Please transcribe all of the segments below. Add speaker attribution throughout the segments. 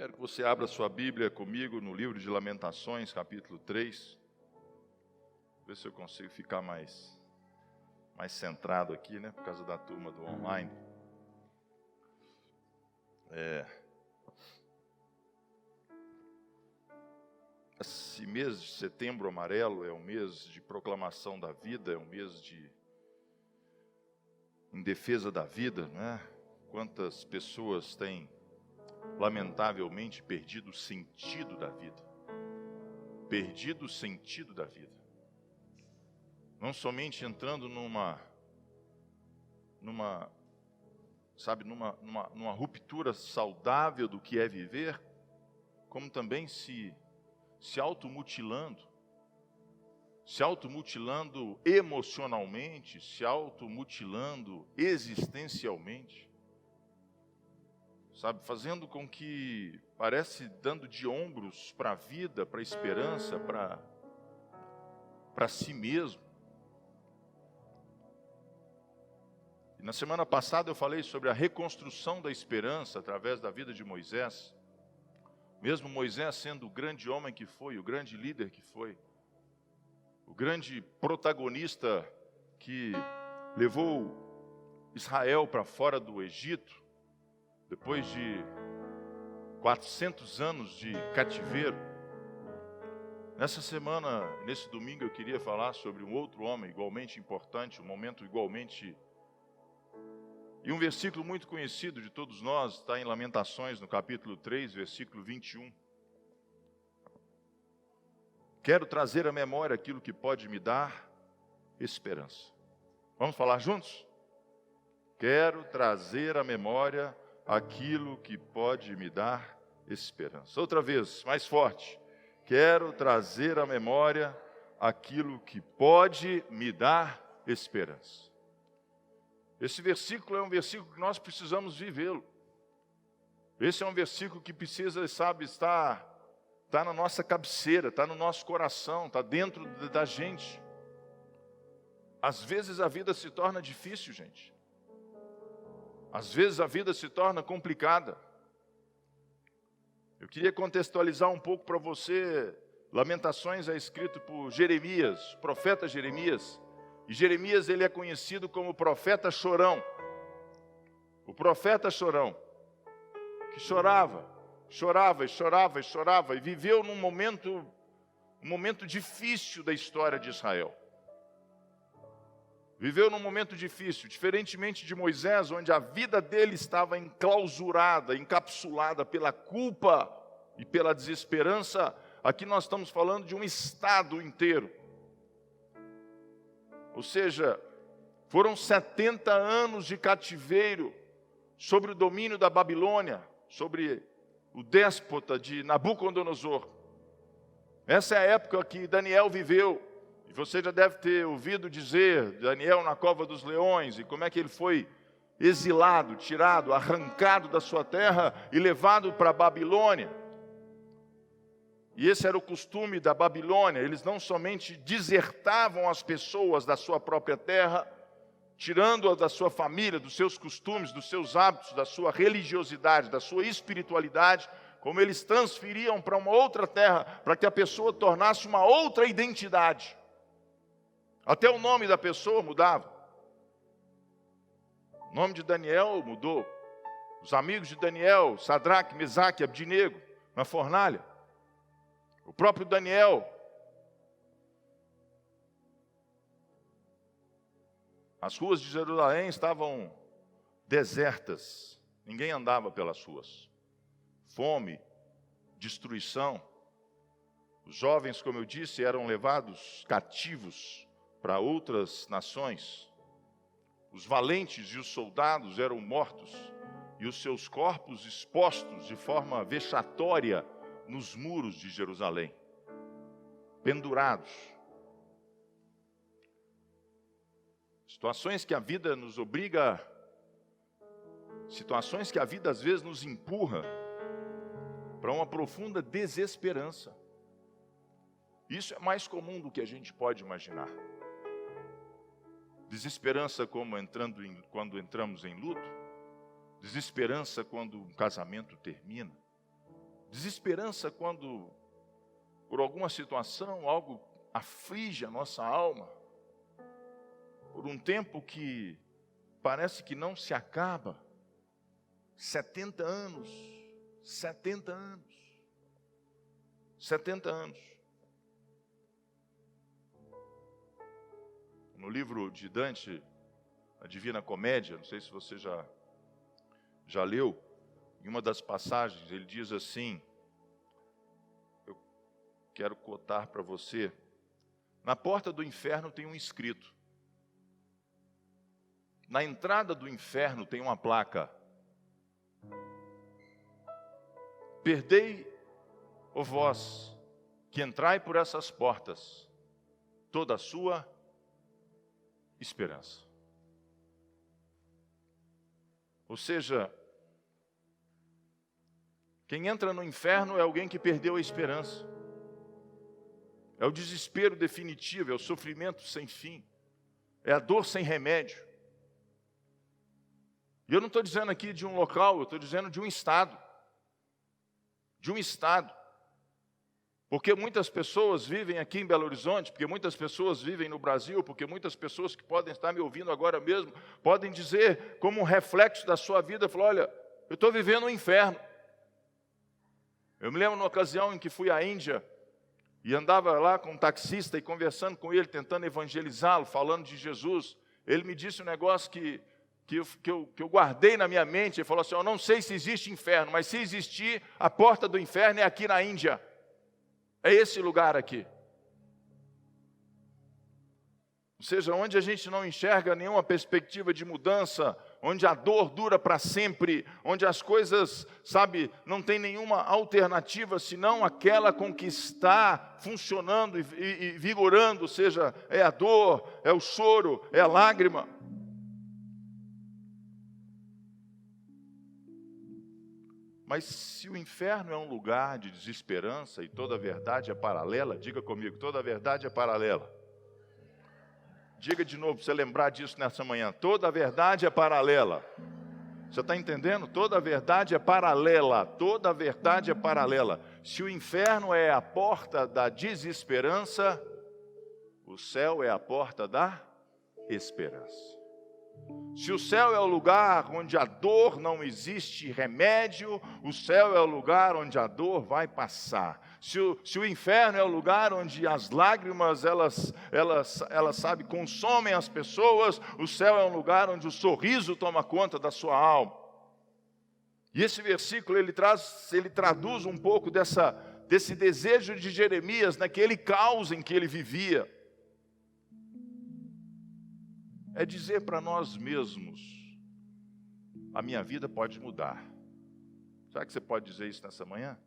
Speaker 1: Quero que você abra sua Bíblia comigo no livro de Lamentações, capítulo 3. Ver se eu consigo ficar mais centrado aqui, né? Por causa da turma do online. Esse mês de setembro amarelo é um mês de proclamação da vida, é um mês em defesa da vida, né? Quantas pessoas têm, lamentavelmente, perdido o sentido da vida. Perdido o sentido da vida. Não somente entrando numa ruptura saudável do que é viver, como também se automutilando emocionalmente, se automutilando existencialmente, sabe, fazendo com que parece dando de ombros para a vida, para a esperança, para si mesmo. E na semana passada eu falei sobre a reconstrução da esperança através da vida de Moisés. Mesmo Moisés sendo o grande homem que foi, o grande líder que foi, o grande protagonista que levou Israel para fora do Egito, depois de 400 anos de cativeiro. Nessa semana, nesse domingo, eu queria falar sobre um outro homem igualmente importante, um momento igualmente... E um versículo muito conhecido de todos nós, está em Lamentações, no capítulo 3, versículo 21. Quero trazer à memória aquilo que pode me dar esperança. Vamos falar juntos? Quero trazer à memória aquilo que pode me dar esperança. Outra vez, mais forte. Quero trazer à memória aquilo que pode me dar esperança. Esse versículo é um versículo que nós precisamos vivê-lo. Esse é um versículo que precisa, sabe, estar na nossa cabeceira, está no nosso coração, está dentro da gente. Às vezes a vida se torna difícil, gente. Às vezes a vida se torna complicada. Eu queria contextualizar um pouco para você. Lamentações é escrito por Jeremias, o profeta Jeremias. E Jeremias, ele é conhecido como profeta chorão. O profeta chorão, que chorava e viveu num momento difícil da história de Israel. Viveu num momento difícil, diferentemente de Moisés, onde a vida dele estava enclausurada, encapsulada pela culpa e pela desesperança. Aqui nós estamos falando de um estado inteiro. Ou seja, foram 70 anos de cativeiro sobre o domínio da Babilônia, sobre o déspota de Nabucodonosor. Essa é a época que Daniel viveu. E você já deve ter ouvido dizer, Daniel na cova dos leões, e como é que ele foi exilado, tirado, arrancado da sua terra e levado para a Babilônia. E esse era o costume da Babilônia. Eles não somente desertavam as pessoas da sua própria terra, tirando-a da sua família, dos seus costumes, dos seus hábitos, da sua religiosidade, da sua espiritualidade, como eles transferiam para uma outra terra, para que a pessoa tornasse uma outra identidade. Até o nome da pessoa mudava. O nome de Daniel mudou. Os amigos de Daniel, Sadraque, Mesaque, Abdinego, na fornalha. O próprio Daniel. As ruas de Jerusalém estavam desertas. Ninguém andava pelas ruas. Fome, destruição. Os jovens, como eu disse, eram levados cativos para outras nações. Os valentes e os soldados eram mortos e os seus corpos expostos de forma vexatória nos muros de Jerusalém, pendurados. Situações que a vida nos obriga, situações que a vida às vezes nos empurra para uma profunda desesperança. Isso é mais comum do que a gente pode imaginar. Desesperança como quando entramos em luto, desesperança quando um casamento termina, Desesperança quando, por alguma situação, algo aflige a nossa alma, por um tempo que parece que não se acaba. 70 anos, 70 anos, 70 anos. No livro de Dante, a Divina Comédia, não sei se você já leu, em uma das passagens ele diz assim, eu quero cotar para você, na porta do inferno tem um escrito, na entrada do inferno tem uma placa, perdei, ó vós, que entrai por essas portas, toda a sua esperança. Ou seja, quem entra no inferno é alguém que perdeu a esperança. É o desespero definitivo, é o sofrimento sem fim, é a dor sem remédio. E eu não estou dizendo aqui de um local, eu estou dizendo de um estado. De um estado. Porque muitas pessoas vivem aqui em Belo Horizonte, porque muitas pessoas vivem no Brasil, porque muitas pessoas que podem estar me ouvindo agora mesmo, podem dizer, como um reflexo da sua vida, falar, olha, eu estou vivendo um inferno. Eu me lembro numa ocasião em que fui à Índia, e andava lá com um taxista e conversando com ele, tentando evangelizá-lo, falando de Jesus. Ele me disse um negócio que eu guardei na minha mente. Ele falou assim, eu não sei se existe inferno, mas se existir, a porta do inferno é aqui na Índia. É esse lugar aqui. Ou seja, onde a gente não enxerga nenhuma perspectiva de mudança, onde a dor dura para sempre, onde as coisas, sabe, não tem nenhuma alternativa senão aquela com que está funcionando e vigorando, ou seja, é a dor, é o choro, é a lágrima. Mas se o inferno é um lugar de desesperança e toda a verdade é paralela, diga comigo, toda a verdade é paralela. Diga de novo, para você lembrar disso nessa manhã. Toda a verdade é paralela. Você está entendendo? Toda a verdade é paralela. Toda a verdade é paralela. Se o inferno é a porta da desesperança, o céu é a porta da esperança. Se o céu é o lugar onde a dor não existe remédio, o céu é o lugar onde a dor vai passar. Se o inferno é o lugar onde as lágrimas, elas sabe, consomem as pessoas, o céu é um lugar onde o sorriso toma conta da sua alma. E esse versículo, ele traduz um pouco desse desejo de Jeremias, naquele caos em que ele vivia. É dizer para nós mesmos, a minha vida pode mudar. Será que você pode dizer isso nessa manhã?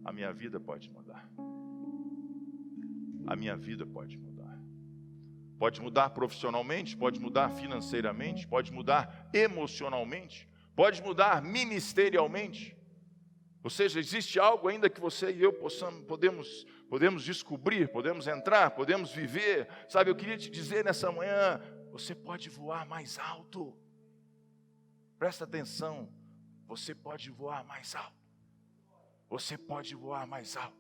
Speaker 1: A minha vida pode mudar. A minha vida pode mudar. Pode mudar profissionalmente, pode mudar financeiramente, pode mudar emocionalmente, pode mudar ministerialmente. Ou seja, existe algo ainda que você e eu podemos descobrir, podemos entrar, podemos viver. Sabe, eu queria te dizer nessa manhã, você pode voar mais alto. Presta atenção, você pode voar mais alto. Você pode voar mais alto.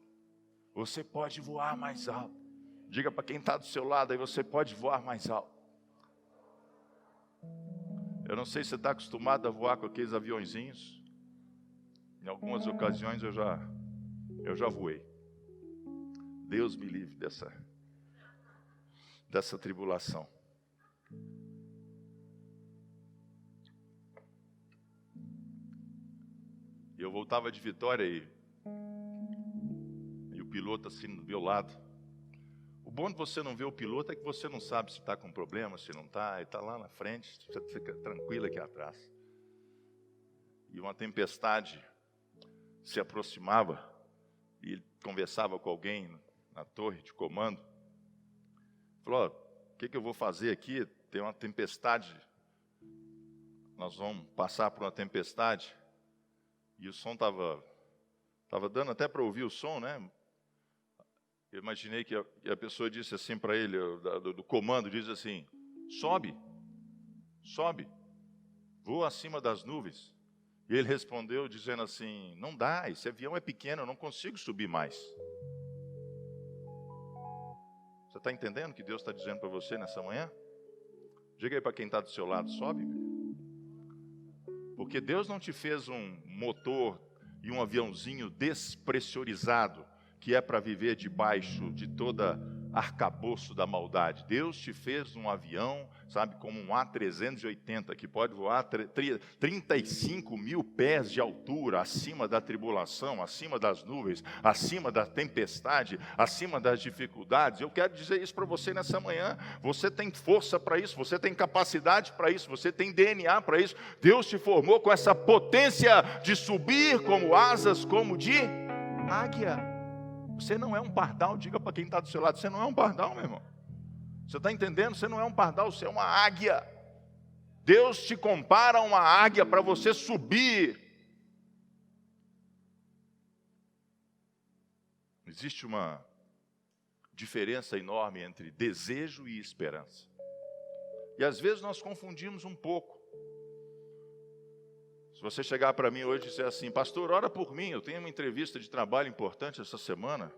Speaker 1: Você pode voar mais alto. Diga para quem está do seu lado aí, você pode voar mais alto. Eu não sei se você está acostumado a voar com aqueles aviõezinhos. Em algumas ocasiões eu já voei. Deus me livre dessa tribulação. Eu voltava de Vitória e o piloto assim do meu lado. O bom de você não ver o piloto é que você não sabe se está com problema, se não está. Ele está lá na frente, você fica tranquilo aqui atrás. E uma tempestade se aproximava e ele conversava com alguém na torre de comando. Falou, o que eu vou fazer aqui? Tem uma tempestade. Nós vamos passar por uma tempestade. E o som estava dando até para ouvir o som, né? Eu imaginei que a pessoa disse assim para ele, do comando, diz assim, sobe, voa acima das nuvens. E ele respondeu dizendo assim, não dá, esse avião é pequeno, eu não consigo subir mais. Você está entendendo o que Deus está dizendo para você nessa manhã? Diga aí para quem está do seu lado, sobe. Porque Deus não te fez um motor e um aviãozinho despressurizado, que é para viver debaixo de toda arcabouço da maldade. Deus te fez um avião, sabe, como um A380, que pode voar 35 mil pés de altura, acima da tribulação, acima das nuvens, acima da tempestade, acima das dificuldades. Eu quero dizer isso para você nessa manhã. Você tem força para isso, você tem capacidade para isso, você tem DNA para isso. Deus te formou com essa potência de subir como asas, como de águia. Você não é um pardal, diga para quem está do seu lado, você não é um pardal, meu irmão. Você está entendendo? Você não é um pardal, você é uma águia. Deus te compara a uma águia para você subir. Existe uma diferença enorme entre desejo e esperança. E às vezes nós confundimos um pouco. Se você chegar para mim hoje e dizer assim, pastor, ora por mim, eu tenho uma entrevista de trabalho importante essa semana.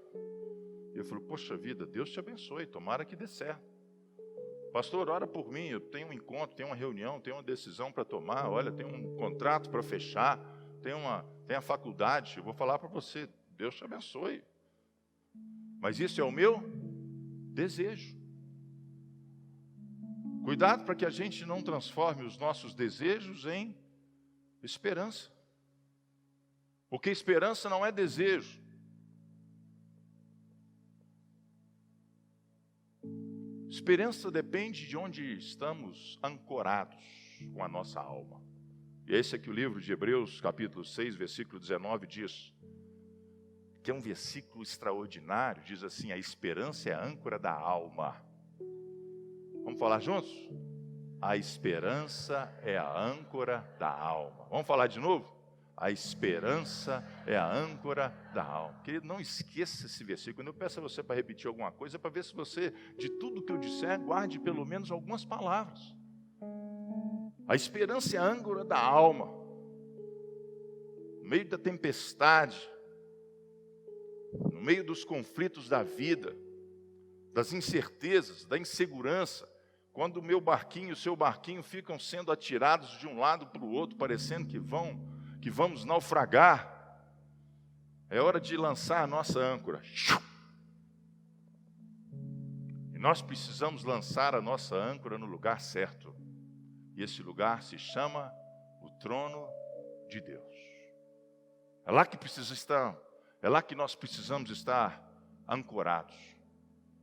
Speaker 1: E eu falo, poxa vida, Deus te abençoe, tomara que dê certo. Pastor, ora por mim, eu tenho um encontro, tenho uma reunião, tenho uma decisão para tomar, olha, tenho um contrato para fechar, tenho a faculdade, eu vou falar para você, Deus te abençoe. Mas isso é o meu desejo. Cuidado para que a gente não transforme os nossos desejos em esperança. Porque esperança não é desejo. Esperança depende de onde estamos ancorados com a nossa alma. E esse é que o livro de Hebreus, capítulo 6, versículo 19 diz, que é um versículo extraordinário, diz assim, a esperança é a âncora da alma. Vamos falar juntos? A esperança é a âncora da alma. Vamos falar de novo? A esperança é a âncora da alma. Querido, não esqueça esse versículo. Quando eu peço a você para repetir alguma coisa, é para ver se você, de tudo que eu disser, guarde pelo menos algumas palavras. A esperança é a âncora da alma. No meio da tempestade, no meio dos conflitos da vida, das incertezas, da insegurança, quando o meu barquinho e o seu barquinho ficam sendo atirados de um lado para o outro, parecendo que vamos naufragar, é hora de lançar a nossa âncora. E nós precisamos lançar a nossa âncora no lugar certo. E esse lugar se chama o trono de Deus. É lá que precisa estar, é lá que nós precisamos estar ancorados.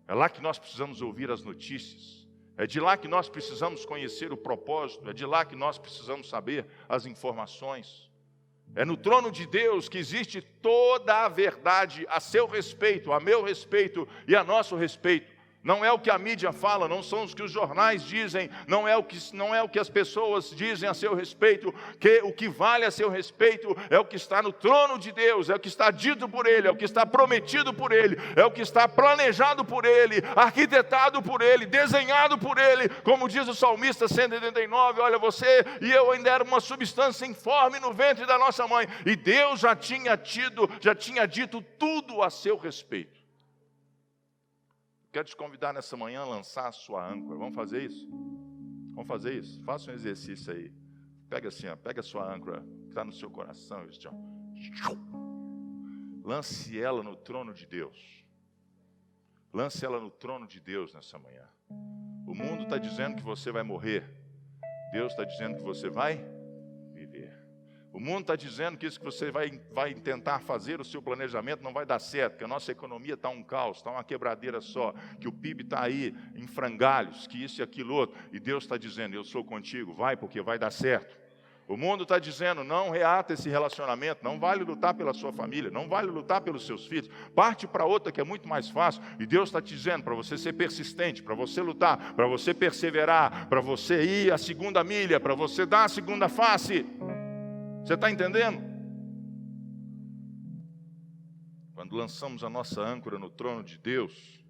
Speaker 1: É lá que nós precisamos ouvir as notícias. É de lá que nós precisamos conhecer o propósito. É de lá que nós precisamos saber as informações. É no trono de Deus que existe toda a verdade a seu respeito, a meu respeito e a nosso respeito. Não é o que a mídia fala, não são os que os jornais dizem, não é o que as pessoas dizem a seu respeito, que o que vale a seu respeito é o que está no trono de Deus, é o que está dito por Ele, é o que está prometido por Ele, é o que está planejado por Ele, arquitetado por Ele, desenhado por Ele, como diz o salmista 189, olha, você e eu ainda era uma substância informe no ventre da nossa mãe, e Deus já tinha dito tudo a seu respeito. Quero te convidar nessa manhã a lançar a sua âncora. Vamos fazer isso? Vamos fazer isso? Faça um exercício aí. Pega assim, ó, pega a sua âncora que está no seu coração. Lance ela no trono de Deus. Lance ela no trono de Deus nessa manhã. O mundo está dizendo que você vai morrer. Deus está dizendo que você vai viver. O mundo está dizendo que isso que você vai tentar fazer, o seu planejamento não vai dar certo, que a nossa economia está um caos, está uma quebradeira só, que o PIB está aí em frangalhos, que isso e aquilo outro. E Deus está dizendo, eu sou contigo, vai porque vai dar certo. O mundo está dizendo, não reata esse relacionamento, não vale lutar pela sua família, não vale lutar pelos seus filhos, parte para outra que é muito mais fácil. E Deus está te dizendo para você ser persistente, para você lutar, para você perseverar, para você ir a segunda milha, para você dar a segunda face. Você está entendendo? Quando lançamos a nossa âncora no trono de Deus,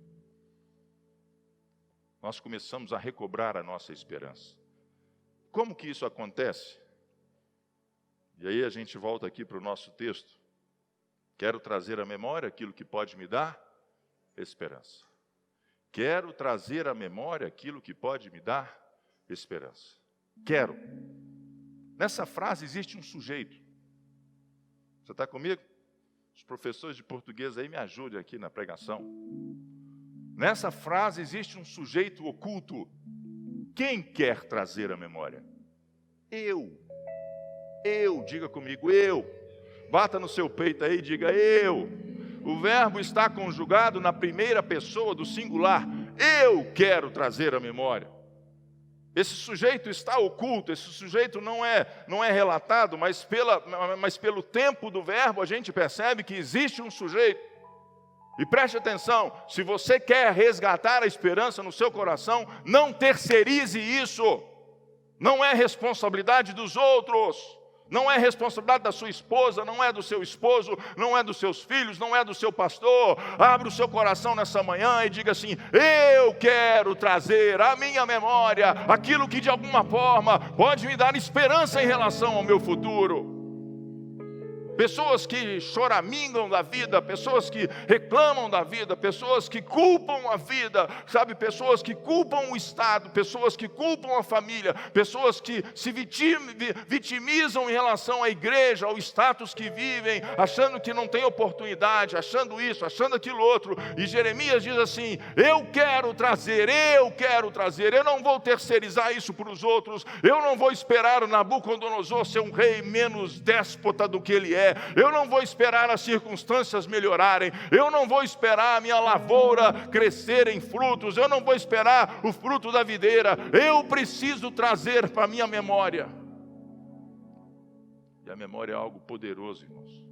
Speaker 1: nós começamos a recobrar a nossa esperança. Como que isso acontece? E aí a gente volta aqui para o nosso texto. Quero trazer à memória aquilo que pode me dar esperança. Quero trazer à memória aquilo que pode me dar esperança. Quero. Nessa frase existe um sujeito. Você está comigo? Os professores de português aí me ajudem aqui na pregação. Nessa frase existe um sujeito oculto. Quem quer trazer à memória? Eu. Eu, diga comigo, eu. Bata no seu peito aí e diga eu. O verbo está conjugado na primeira pessoa do singular. Eu quero trazer à memória. Esse sujeito está oculto, esse sujeito não é relatado, mas pelo tempo do verbo a gente percebe que existe um sujeito. E preste atenção, se você quer resgatar a esperança no seu coração, não terceirize isso. Não é responsabilidade dos outros. Não é responsabilidade da sua esposa, não é do seu esposo, não é dos seus filhos, não é do seu pastor. Abra o seu coração nessa manhã e diga assim: eu quero trazer à minha memória aquilo que de alguma forma pode me dar esperança em relação ao meu futuro. Pessoas que choramingam da vida, pessoas que reclamam da vida, pessoas que culpam a vida, sabe? Pessoas que culpam o Estado, pessoas que culpam a família, pessoas que se vitimizam em relação à igreja, ao status que vivem, achando que não tem oportunidade, achando isso, achando aquilo outro. E Jeremias diz assim: eu quero trazer, eu não vou terceirizar isso para os outros, eu não vou esperar o Nabucodonosor ser um rei menos déspota do que ele é. Eu não vou esperar as circunstâncias melhorarem, eu não vou esperar a minha lavoura crescer em frutos, eu não vou esperar o fruto da videira, eu preciso trazer para a minha memória. E a memória é algo poderoso, irmãos.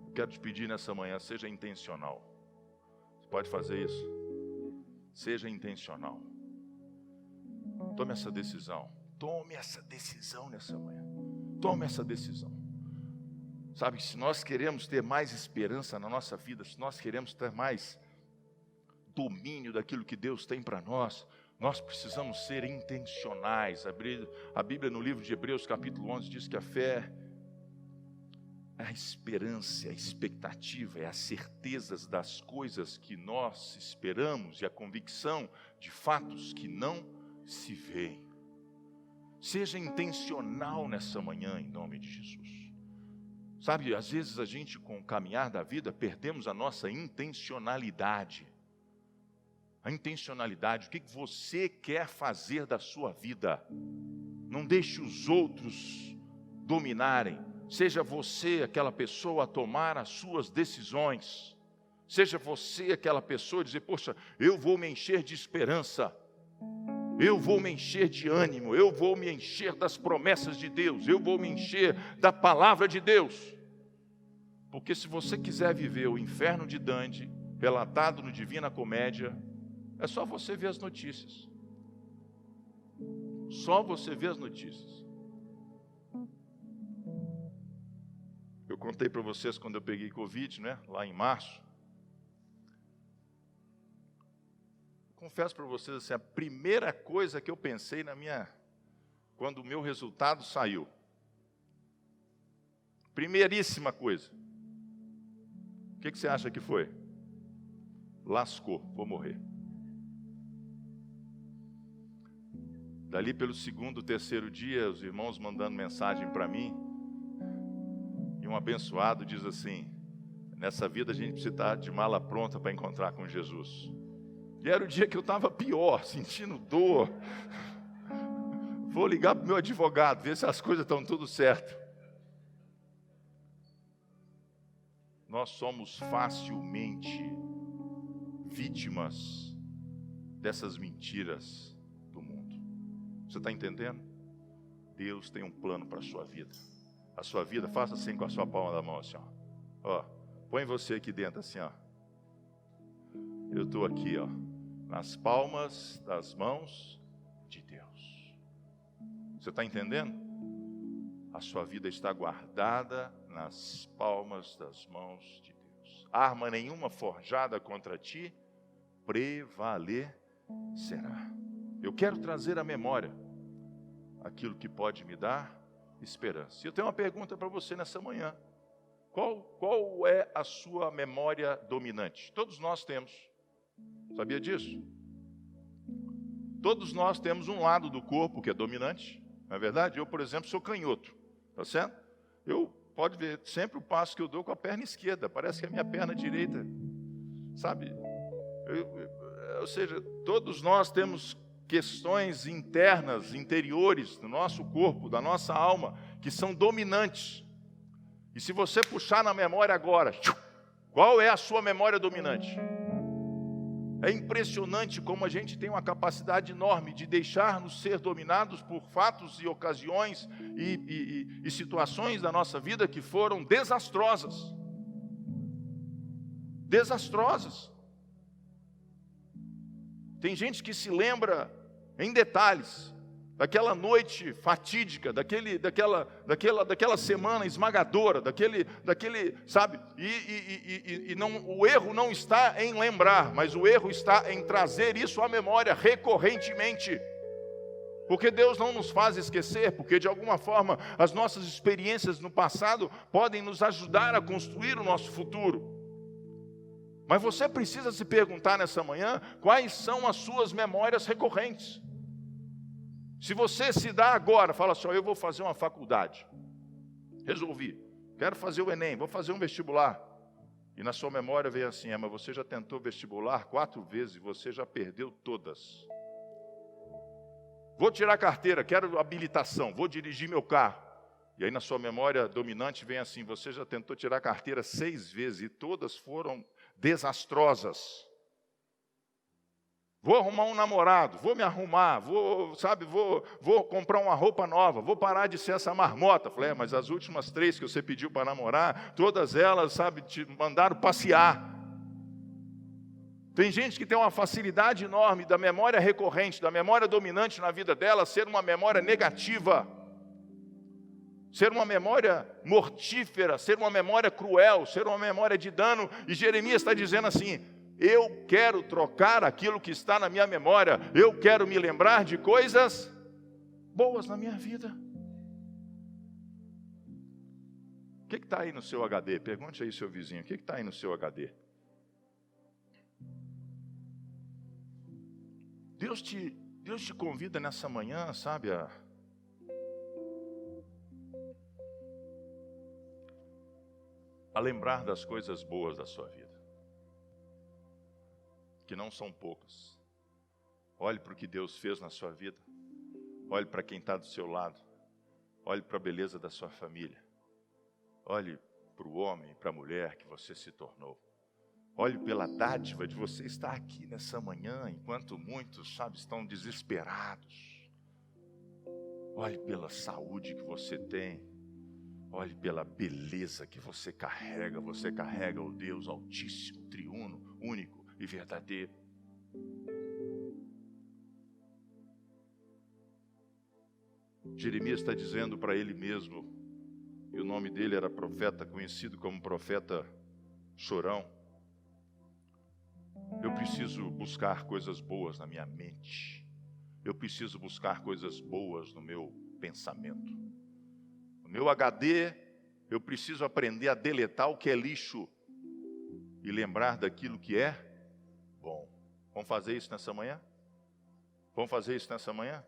Speaker 1: Eu quero te pedir nessa manhã, seja intencional. Você pode fazer isso? Seja intencional. Tome essa decisão. Tome essa decisão nessa manhã. Tome essa decisão. Sabe, se nós queremos ter mais esperança na nossa vida, se nós queremos ter mais domínio daquilo que Deus tem para nós, nós precisamos ser intencionais. A Bíblia no livro de Hebreus capítulo 11 diz que a fé é a esperança, é a expectativa, é a certeza das coisas que nós esperamos e a convicção de fatos que não se veem. Seja intencional nessa manhã, em nome de Jesus. Sabe, às vezes a gente, com o caminhar da vida, perdemos a nossa intencionalidade. A intencionalidade, o que você quer fazer da sua vida. Não deixe os outros dominarem. Seja você aquela pessoa a tomar as suas decisões. Seja você aquela pessoa a dizer: poxa, eu vou me encher de esperança. Eu vou me encher de ânimo, eu vou me encher das promessas de Deus, eu vou me encher da palavra de Deus. Porque se você quiser viver o inferno de Dante, relatado no Divina Comédia, é só você ver as notícias. Só você ver as notícias. Eu contei para vocês quando eu peguei Covid, né? Lá em março. Confesso para vocês assim, a primeira coisa que eu pensei quando o meu resultado saiu, primeiríssima coisa, o que você acha que foi? Lascou, vou morrer. Dali pelo segundo, terceiro dia, os irmãos mandando mensagem para mim, e um abençoado diz assim: nessa vida a gente precisa estar de mala pronta para encontrar com Jesus. E era o dia que eu estava pior, sentindo dor. Vou ligar para o meu advogado, ver se as coisas estão tudo certo. Nós somos facilmente vítimas dessas mentiras do mundo. Você está entendendo? Deus tem um plano para a sua vida. A sua vida, faça assim com a sua palma da mão, assim, ó. Põe você aqui dentro, assim, ó. Eu estou aqui, ó, nas palmas das mãos de Deus. Você está entendendo? A sua vida está guardada nas palmas das mãos de Deus. Arma nenhuma forjada contra ti prevalecerá. Eu quero trazer à memória aquilo que pode me dar esperança. E eu tenho uma pergunta para você nessa manhã. Qual é a sua memória dominante? Todos nós temos. Sabia disso? Todos nós temos um lado do corpo que é dominante, não é verdade? Eu, por exemplo, sou canhoto, tá certo? Pode ver, sempre o passo que eu dou com a perna esquerda, parece que é a minha perna direita, sabe? Ou seja, todos nós temos questões internas, interiores do nosso corpo, da nossa alma, que são dominantes. E se você puxar na memória agora, qual é a sua memória dominante? É impressionante como a gente tem uma capacidade enorme de deixar-nos ser dominados por fatos e ocasiões e situações da nossa vida que foram desastrosas. Desastrosas. Tem gente que se lembra em detalhes daquela noite fatídica, daquela semana esmagadora, sabe? O erro não está em lembrar, mas o erro está em trazer isso à memória recorrentemente. Porque Deus não nos faz esquecer, porque de alguma forma as nossas experiências no passado podem nos ajudar a construir o nosso futuro. Mas você precisa se perguntar nessa manhã quais são as suas memórias recorrentes. Se você se dá agora, fala assim, eu vou fazer uma faculdade, resolvi, quero fazer o Enem, vou fazer um vestibular. E na sua memória vem assim, mas você já tentou vestibular 4 vezes e você já perdeu todas. Vou tirar carteira, quero habilitação, vou dirigir meu carro. E aí na sua memória dominante vem assim, você já tentou tirar carteira 6 vezes e todas foram desastrosas. Vou arrumar um namorado, vou me arrumar, vou comprar uma roupa nova, vou parar de ser essa marmota. Falei, mas as últimas 3 que você pediu para namorar, todas elas, te mandaram passear. Tem gente que tem uma facilidade enorme da memória recorrente, da memória dominante na vida dela, ser uma memória negativa, ser uma memória mortífera, ser uma memória cruel, ser uma memória de dano. E Jeremias está dizendo assim, eu quero trocar aquilo que está na minha memória, eu quero me lembrar de coisas boas na minha vida. O que está aí no seu HD? Pergunte aí, seu vizinho, o que está aí no seu HD? Deus te convida nessa manhã, sabe, a lembrar das coisas boas da sua vida. Que não são poucas. Olhe para o que Deus fez na sua vida. Olhe para quem está do seu lado. Olhe para a beleza da sua família. Olhe para o homem, para a mulher que você se tornou. Olhe pela dádiva de você estar aqui nessa manhã, enquanto muitos, estão desesperados. Olhe pela saúde que você tem. Olhe pela beleza que você carrega. Você carrega o Deus Altíssimo, Triuno, único e verdadeiro. Jeremias está dizendo para ele mesmo, e o nome dele era profeta, conhecido como profeta chorão. Eu preciso buscar coisas boas na minha mente. Eu preciso buscar coisas boas no meu pensamento. No meu HD, eu preciso aprender a deletar o que é lixo e lembrar daquilo que é bom. Vamos fazer isso nessa manhã? Vamos fazer isso nessa manhã?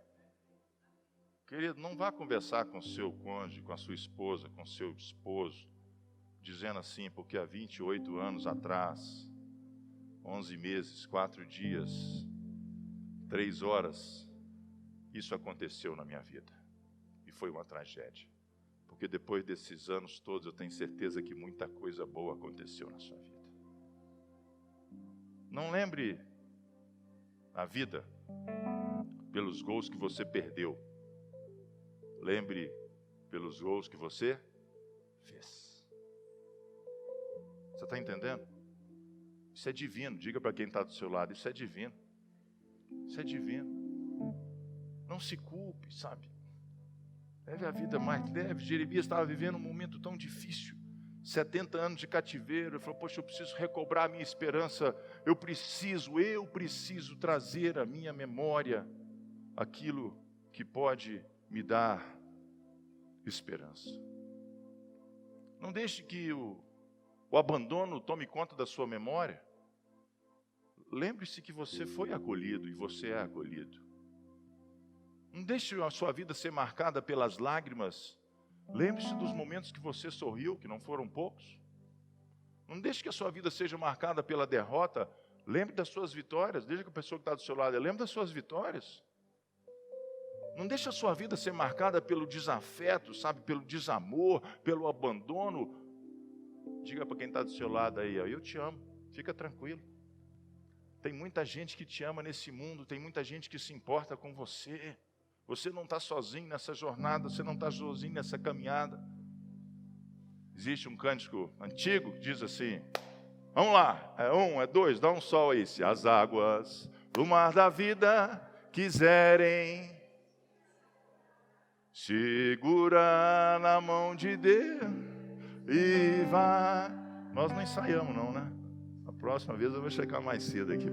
Speaker 1: Querido, não vá conversar com seu cônjuge, com a sua esposa, com seu esposo, dizendo assim, porque há 28 anos atrás, 11 meses, 4 dias, 3 horas, isso aconteceu na minha vida. E foi uma tragédia. Porque depois desses anos todos, eu tenho certeza que muita coisa boa aconteceu na sua vida. Não lembre a vida pelos gols que você perdeu. Lembre pelos gols que você fez. Você está entendendo? Isso é divino. Diga para quem está do seu lado, isso é divino. Isso é divino. Não se culpe, sabe? Leve a vida mais leve. Jeremias estava vivendo um momento tão difícil. 70 anos de cativeiro. Ele falou, poxa, eu preciso recobrar a minha esperança. Eu preciso trazer à minha memória aquilo que pode me dá esperança. Não deixe que o abandono tome conta da sua memória. Lembre-se que você foi acolhido e você é acolhido. Não deixe a sua vida ser marcada pelas lágrimas. Lembre-se dos momentos que você sorriu, que não foram poucos. Não deixe que a sua vida seja marcada pela derrota. Lembre das suas vitórias. Deixa que a pessoa que está do seu lado, lembre das suas vitórias. Não deixe a sua vida ser marcada pelo desafeto, sabe? Pelo desamor, pelo abandono. Diga para quem está do seu lado aí, eu te amo, fica tranquilo. Tem muita gente que te ama nesse mundo, tem muita gente que se importa com você. Você não está sozinho nessa jornada, você não está sozinho nessa caminhada. Existe um cântico antigo que diz assim, vamos lá, é 1, é 2, dá um sol aí. Se as águas do mar da vida quiserem, segura na mão de Deus e vai. Nós não ensaiamos não, né? A próxima vez eu vou checar mais cedo aqui.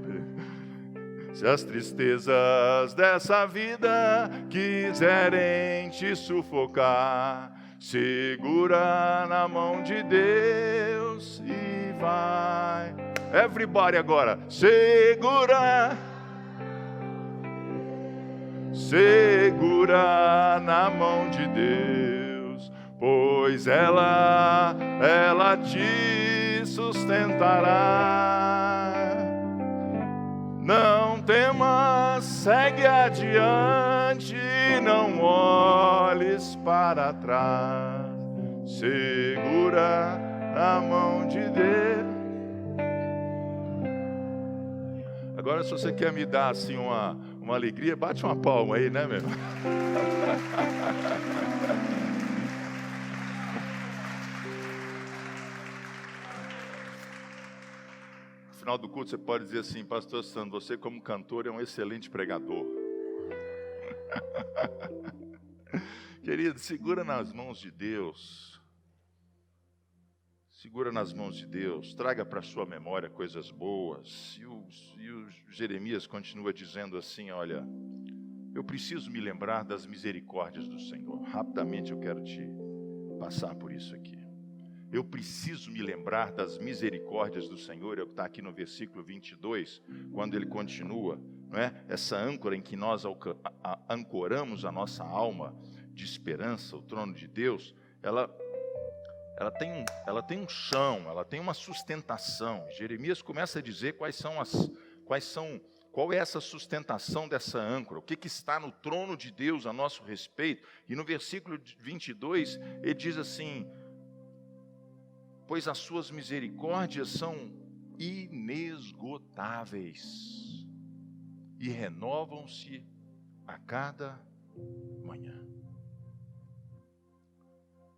Speaker 1: Se as tristezas dessa vida quiserem te sufocar, segura na mão de Deus e vai. Everybody agora. Segura na mão de Deus, pois ela te sustentará. Não temas, segue adiante, não olhes para trás. Segura na mão de Deus. Agora, se você quer me dar assim uma alegria, bate uma palma aí, né, meu? No final do culto você pode dizer assim, pastor Sandro, você como cantor é um excelente pregador. Querido, segura nas mãos de Deus. Segura nas mãos de Deus, traga para a sua memória coisas boas. E o Jeremias continua dizendo assim, olha, eu preciso me lembrar das misericórdias do Senhor. Rapidamente eu quero te passar por isso aqui. Eu preciso me lembrar das misericórdias do Senhor, é o que está aqui no versículo 22, quando ele continua, não é? Essa âncora em que nós ancoramos a nossa alma de esperança, o trono de Deus, ela tem um chão, ela tem uma sustentação. Jeremias começa a dizer qual é essa sustentação dessa âncora, o que está no trono de Deus a nosso respeito. E no versículo 22, ele diz assim, pois as suas misericórdias são inesgotáveis e renovam-se a cada manhã.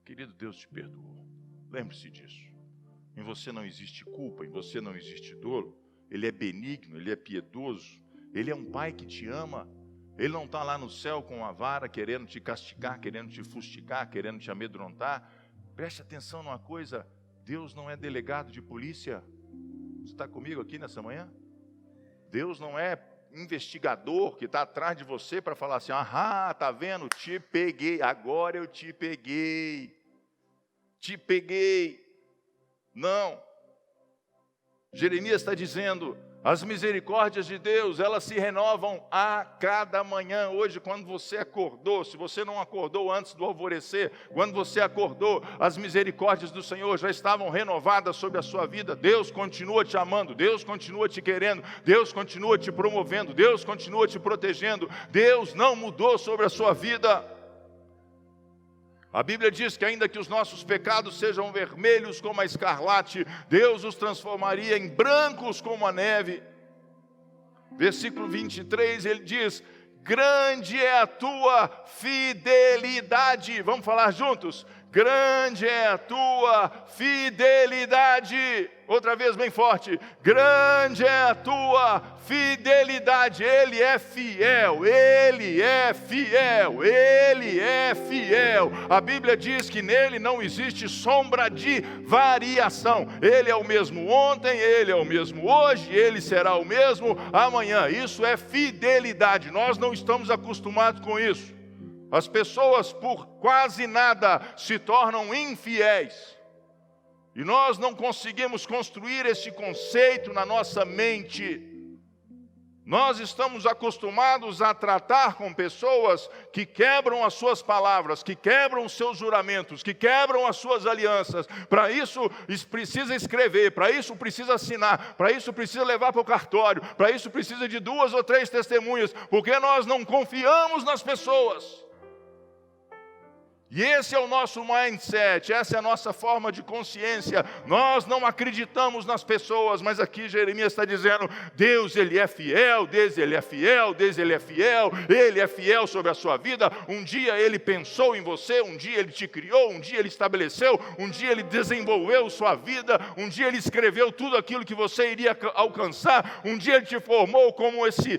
Speaker 1: Querido, Deus te perdoou. Lembre-se disso. Em você não existe culpa, em você não existe dolo. Ele é benigno, Ele é piedoso. Ele é um pai que te ama. Ele não está lá no céu com uma vara querendo te castigar, querendo te fustigar, querendo te amedrontar. Preste atenção numa coisa, Deus não é delegado de polícia. Você está comigo aqui nessa manhã? Deus não é investigador que está atrás de você para falar assim, tá vendo, te peguei, agora eu te peguei. Te peguei. Não. Jeremias está dizendo, as misericórdias de Deus, elas se renovam a cada manhã. Hoje, quando você acordou, se você não acordou antes do alvorecer, quando você acordou, as misericórdias do Senhor já estavam renovadas sobre a sua vida. Deus continua te amando, Deus continua te querendo, Deus continua te promovendo, Deus continua te protegendo. Deus não mudou sobre a sua vida. A Bíblia diz que ainda que os nossos pecados sejam vermelhos como a escarlate, Deus os transformaria em brancos como a neve. Versículo 23, ele diz, grande é a tua fidelidade. Vamos falar juntos? Grande é a tua fidelidade. Outra vez bem forte. Grande é a tua fidelidade. Ele é fiel, Ele é fiel, Ele é fiel. A Bíblia diz que nele não existe sombra de variação. Ele é o mesmo ontem, Ele é o mesmo hoje, Ele será o mesmo amanhã. Isso é fidelidade. Nós não estamos acostumados com isso. As pessoas, por quase nada, se tornam infiéis. E nós não conseguimos construir esse conceito na nossa mente. Nós estamos acostumados a tratar com pessoas que quebram as suas palavras, que quebram os seus juramentos, que quebram as suas alianças. Para isso precisa escrever, para isso precisa assinar, para isso precisa levar para o cartório, para isso precisa de 2 ou 3 testemunhas, porque nós não confiamos nas pessoas. E esse é o nosso mindset, essa é a nossa forma de consciência. Nós não acreditamos nas pessoas, mas aqui Jeremias está dizendo, Deus, Ele é fiel, Deus, Ele é fiel, Deus, Ele é fiel, Ele é fiel sobre a sua vida. Um dia Ele pensou em você, um dia Ele te criou, um dia Ele estabeleceu, um dia Ele desenvolveu sua vida, um dia Ele escreveu tudo aquilo que você iria alcançar, um dia Ele te formou como esse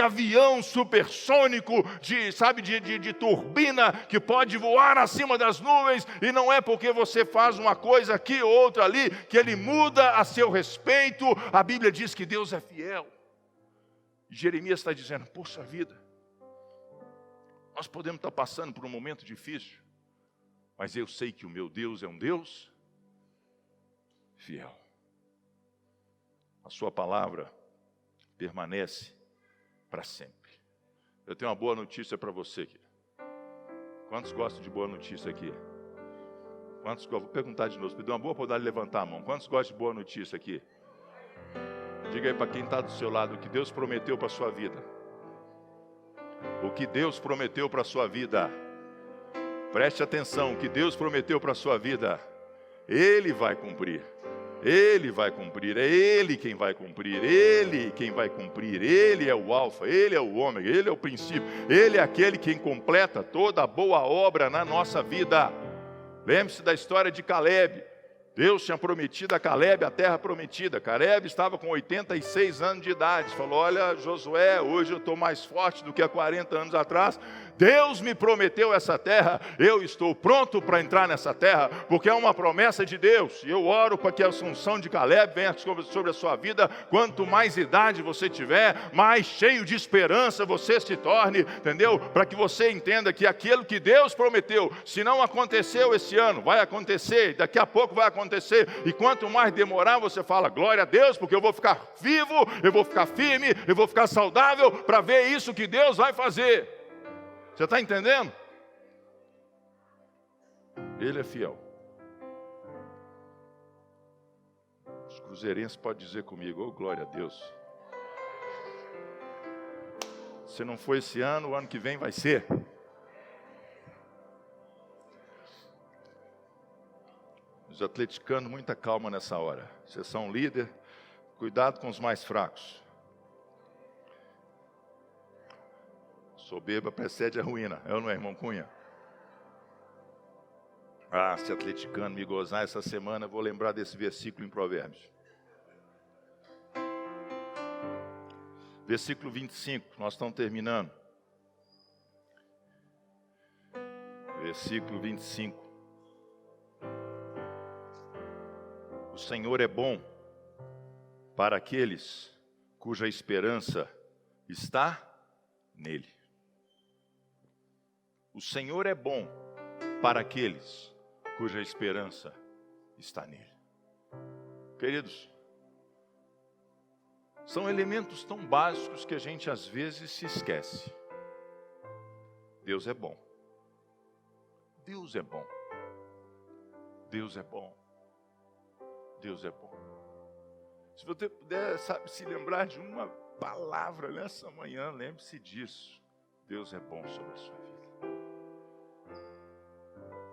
Speaker 1: avião supersônico de turbina que pode voar acima das nuvens, e não é porque você faz uma coisa aqui ou outra ali que Ele muda a seu respeito. A Bíblia diz que Deus é fiel. E Jeremias está dizendo, poxa vida, nós podemos estar passando por um momento difícil, mas eu sei que o meu Deus é um Deus fiel. A sua palavra permanece para sempre. Eu tenho uma boa notícia para você aqui. Quantos gostam de boa notícia aqui? Quantos gostam? Vou perguntar de novo. Pediu uma boa oportunidade de levantar a mão. Quantos gostam de boa notícia aqui? Diga aí para quem está do seu lado o que Deus prometeu para a sua vida. O que Deus prometeu para a sua vida. Preste atenção, o que Deus prometeu para a sua vida, Ele vai cumprir. Ele vai cumprir, é Ele quem vai cumprir, Ele quem vai cumprir, Ele é o alfa, Ele é o ômega, Ele é o princípio, Ele é aquele quem completa toda a boa obra na nossa vida. Lembre-se da história de Caleb. Deus tinha prometido a Caleb a terra prometida. Caleb estava com 86 anos de idade. Falou, olha Josué, hoje eu estou mais forte do que há 40 anos atrás. Deus me prometeu essa terra, eu estou pronto para entrar nessa terra, porque é uma promessa de Deus. E eu oro para que a assunção de Caleb venha sobre a sua vida. Quanto mais idade você tiver, mais cheio de esperança você se torne, entendeu? Para que você entenda que aquilo que Deus prometeu, se não aconteceu esse ano, vai acontecer, daqui a pouco vai acontecer. E quanto mais demorar, você fala, glória a Deus, porque eu vou ficar vivo, eu vou ficar firme, eu vou ficar saudável para ver isso que Deus vai fazer. Você está entendendo? Ele é fiel. Os cruzeirenses podem dizer comigo, oh glória a Deus. Se não for esse ano, o ano que vem vai ser. Os atleticanos, muita calma nessa hora. Vocês são líder, cuidado com os mais fracos. Soberba precede a ruína, é ou não é, irmão Cunha? Ah, se atleticano me gozar essa semana, vou lembrar desse versículo em Provérbios. Versículo 25, nós estamos terminando. Versículo 25. O Senhor é bom para aqueles cuja esperança está nele. O Senhor é bom para aqueles cuja esperança está nele. Queridos, são elementos tão básicos que a gente às vezes se esquece. Deus é bom. Deus é bom. Deus é bom. Deus é bom. Se você puder, se lembrar de uma palavra nessa manhã, lembre-se disso. Deus é bom sobre a sua vida.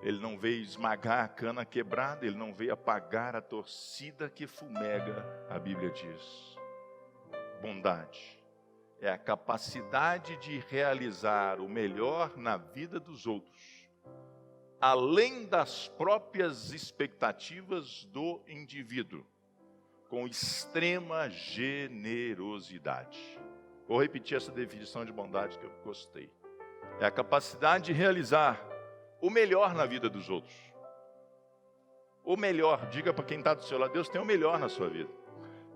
Speaker 1: Ele não veio esmagar a cana quebrada, Ele não veio apagar a torcida que fumega, a Bíblia diz. Bondade é a capacidade de realizar o melhor na vida dos outros, além das próprias expectativas do indivíduo, com extrema generosidade. Vou repetir essa definição de bondade que eu gostei. É a capacidade de realizar o melhor na vida dos outros. O melhor, diga para quem está do seu lado, Deus tem o melhor na sua vida.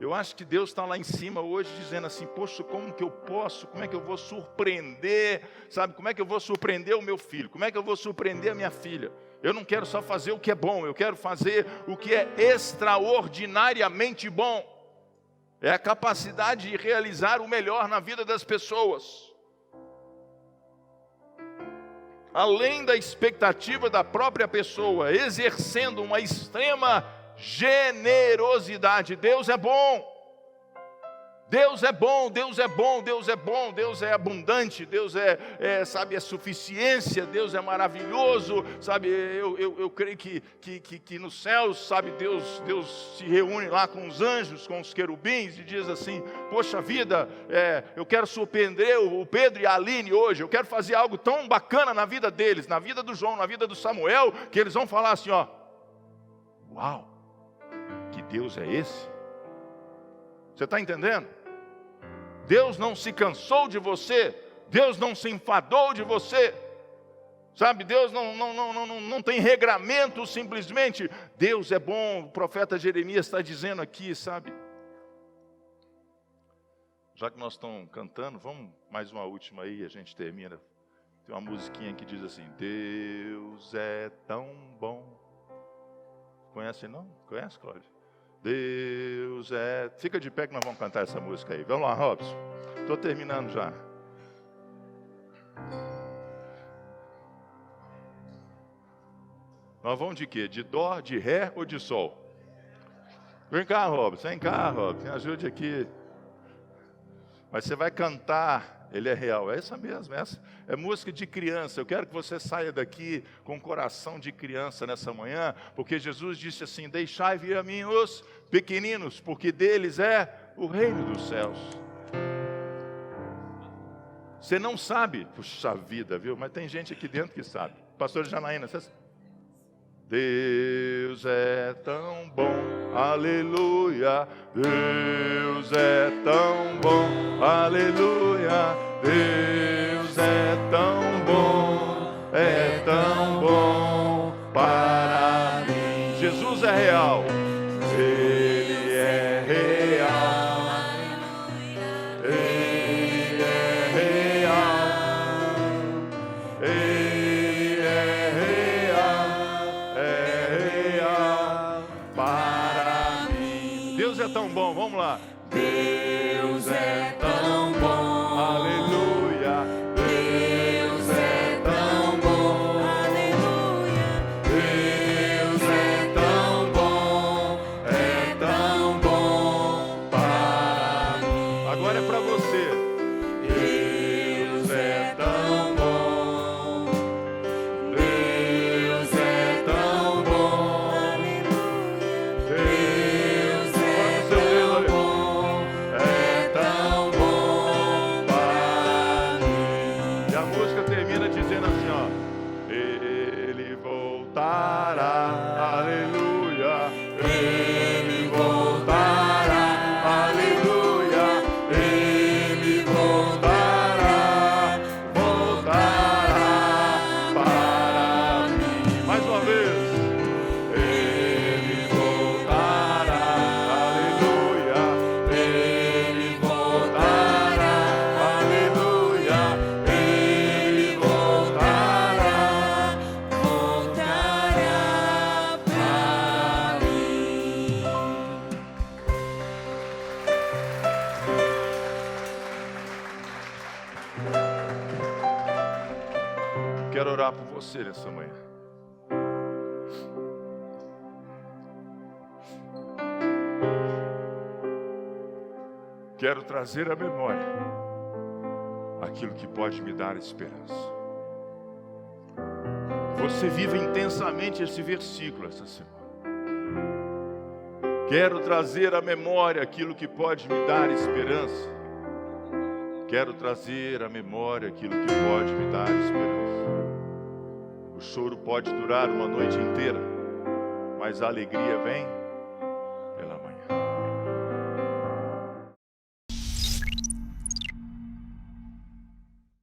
Speaker 1: Eu acho que Deus está lá em cima hoje dizendo assim, poxa, como que eu posso, como é que eu vou surpreender, sabe, como é que eu vou surpreender o meu filho, como é que eu vou surpreender a minha filha? Eu não quero só fazer o que é bom, eu quero fazer o que é extraordinariamente bom. É a capacidade de realizar o melhor na vida das pessoas. Além da expectativa da própria pessoa, exercendo uma extrema generosidade. Deus é bom. Deus é bom, Deus é bom, Deus é bom, Deus é abundante, Deus sabe, é suficiência, Deus é maravilhoso, sabe, eu creio que nos céus, sabe, Deus se reúne lá com os anjos, com os querubins e diz assim, poxa vida, eu quero surpreender o Pedro e a Aline hoje, eu quero fazer algo tão bacana na vida deles, na vida do João, na vida do Samuel, que eles vão falar assim, ó, uau, que Deus é esse? Você está entendendo? Deus não se cansou de você, Deus não se enfadou de você, sabe, Deus não tem regramento simplesmente, Deus é bom, o profeta Jeremias está dizendo aqui, sabe. Já que nós estamos cantando, vamos mais uma última aí, a gente termina. Tem uma musiquinha que diz assim, Deus é tão bom. Conhece não? Conhece, Cláudio? Deus é... Fica de pé que nós vamos cantar essa música aí. Vamos lá, Robson. Estou terminando já. Nós vamos de quê? De dó, de ré ou de sol? Vem cá, Robson. Vem cá, Robson. Me ajude aqui. Mas você vai cantar, ele é real. É essa mesmo, essa é música de criança. Eu quero que você saia daqui com coração de criança nessa manhã, porque Jesus disse assim, deixai vir a mim os pequeninos, porque deles é o reino dos céus. Você não sabe, puxa vida, viu? Mas tem gente aqui dentro que sabe. Pastor Janaína, você sabe? Deus é tão bom, aleluia. Deus é tão bom, aleluia. Deus é tão bom para mim. Jesus é real, Ele é real, Ele é real, Ele é real para mim. Deus é tão bom, vamos lá. Deus é tão bom, aleluia. Deus é tão bom, aleluia. Deus é tão bom para mim. Agora é para você. Deus é tão bom, Deus é tão bom, aleluia. Deus é tão bom para mim. E a música termina dizendo assim, ó, Ele voltará, aleluia. Ele voltará, aleluia. Ele voltará para mim. Mais uma vez. Ele voltará, aleluia. Ele voltará, aleluia. Ele voltará para mim. Quero orar por você nessa manhã. Quero trazer à memória aquilo que pode me dar esperança. Você vive intensamente esse versículo essa semana. Quero trazer à memória aquilo que pode me dar esperança. Quero trazer à memória aquilo que pode me dar esperança. O choro pode durar uma noite inteira, mas a alegria vem